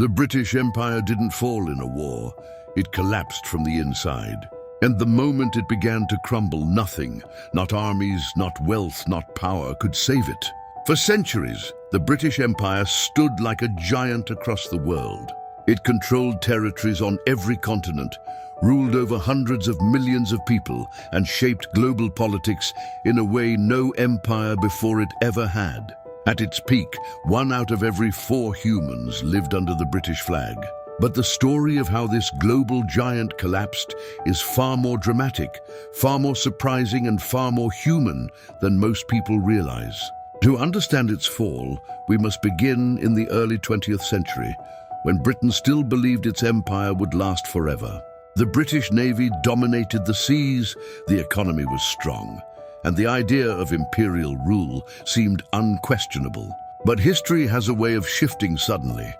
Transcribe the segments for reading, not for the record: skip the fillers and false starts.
The British Empire didn't fall in a war, it collapsed from the inside. And the moment it began to crumble, nothing, not armies, not wealth, not power, could save it. For centuries, the British Empire stood like a giant across the world. It controlled territories on every continent, ruled over hundreds of millions of people, and shaped global politics in a way no empire before it ever had. At its peak, 1 out of every 4 humans lived under the British flag. But the story of how this global giant collapsed is far more dramatic, far more surprising, and far more human than most people realize. To understand its fall, we must begin in the early 20th century, when Britain still believed its empire would last forever. The British Navy dominated the seas, the economy was strong, and the idea of imperial rule seemed unquestionable. But history has a way of shifting suddenly,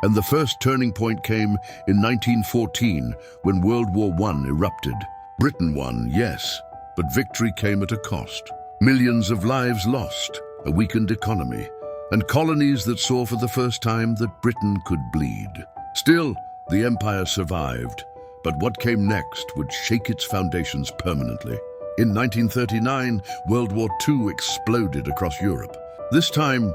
and the first turning point came in 1914 when World War I erupted. Britain won, yes, but victory came at a cost. Millions of lives lost, a weakened economy, and colonies that saw for the first time that Britain could bleed. Still, the empire survived, but what came next would shake its foundations permanently. In 1939, World War II exploded across Europe. This time,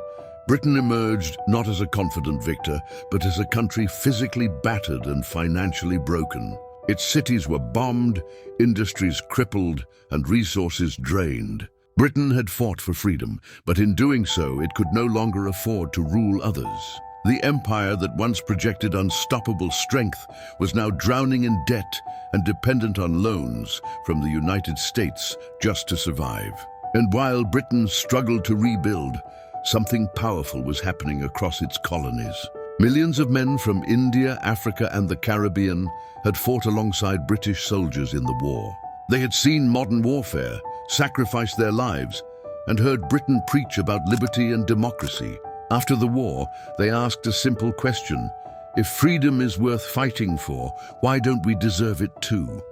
Britain emerged not as a confident victor, but as a country physically battered and financially broken. Its cities were bombed, industries crippled, and resources drained. Britain had fought for freedom, but in doing so, it could no longer afford to rule others. The empire that once projected unstoppable strength was now drowning in debt and dependent on loans from the United States just to survive. And while Britain struggled to rebuild, something powerful was happening across its colonies. Millions of men from India, Africa, and the Caribbean had fought alongside British soldiers in the war. They had seen modern warfare, sacrificed their lives, and heard Britain preach about liberty and democracy. After the war, they asked a simple question: if freedom is worth fighting for, why don't we deserve it too?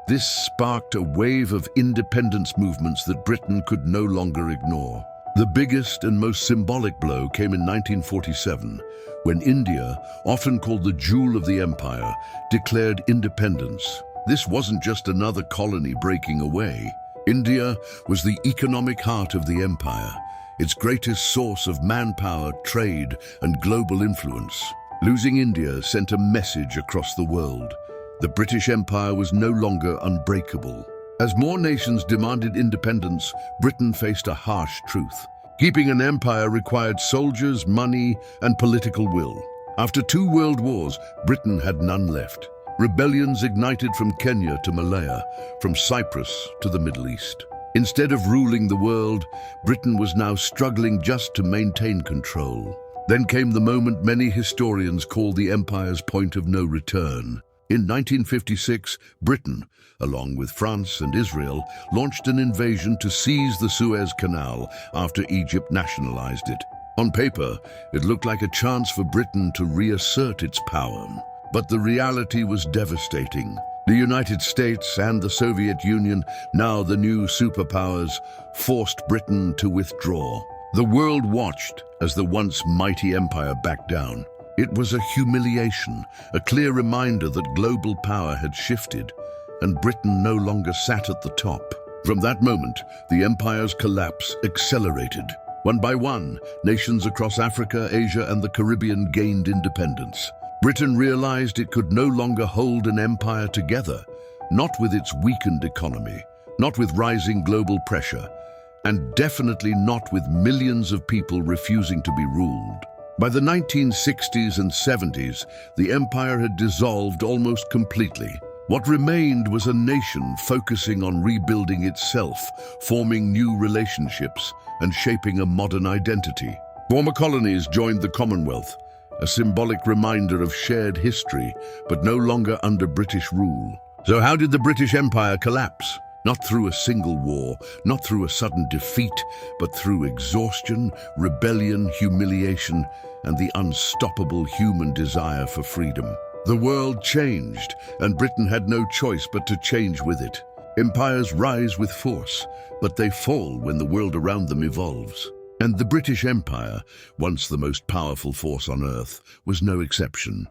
This sparked a wave of independence movements that Britain could no longer ignore. The biggest and most symbolic blow came in 1947, when India, often called the jewel of the empire, declared independence. This wasn't just another colony breaking away. India was the economic heart of the empire, its greatest source of manpower, trade, and global influence. Losing India sent a message across the world. The British Empire was no longer unbreakable. As more nations demanded independence, Britain faced a harsh truth. Keeping an empire required soldiers, money, and political will. After 2 world wars, Britain had none left. Rebellions ignited from Kenya to Malaya, from Cyprus to the Middle East. Instead of ruling the world, Britain was now struggling just to maintain control. Then came the moment many historians call the empire's point of no return. In 1956, Britain, along with France and Israel, launched an invasion to seize the Suez Canal after Egypt nationalized it. On paper, it looked like a chance for Britain to reassert its power. But the reality was devastating. The United States and the Soviet Union, now the new superpowers, forced Britain to withdraw. The world watched as the once mighty empire backed down. It was a humiliation, a clear reminder that global power had shifted, and Britain no longer sat at the top. From that moment, the empire's collapse accelerated. One by one, nations across Africa, Asia, and the Caribbean gained independence. Britain realized it could no longer hold an empire together, not with its weakened economy, not with rising global pressure, and definitely not with millions of people refusing to be ruled. By the 1960s and 70s, the empire had dissolved almost completely. What remained was a nation focusing on rebuilding itself, forming new relationships, and shaping a modern identity. Former colonies joined the Commonwealth, a symbolic reminder of shared history, but no longer under British rule. So how did the British Empire collapse? Not through a single war, not through a sudden defeat, but through exhaustion, rebellion, humiliation, and the unstoppable human desire for freedom. The world changed, and Britain had no choice but to change with it. Empires rise with force, but they fall when the world around them evolves. And the British Empire, once the most powerful force on Earth, was no exception.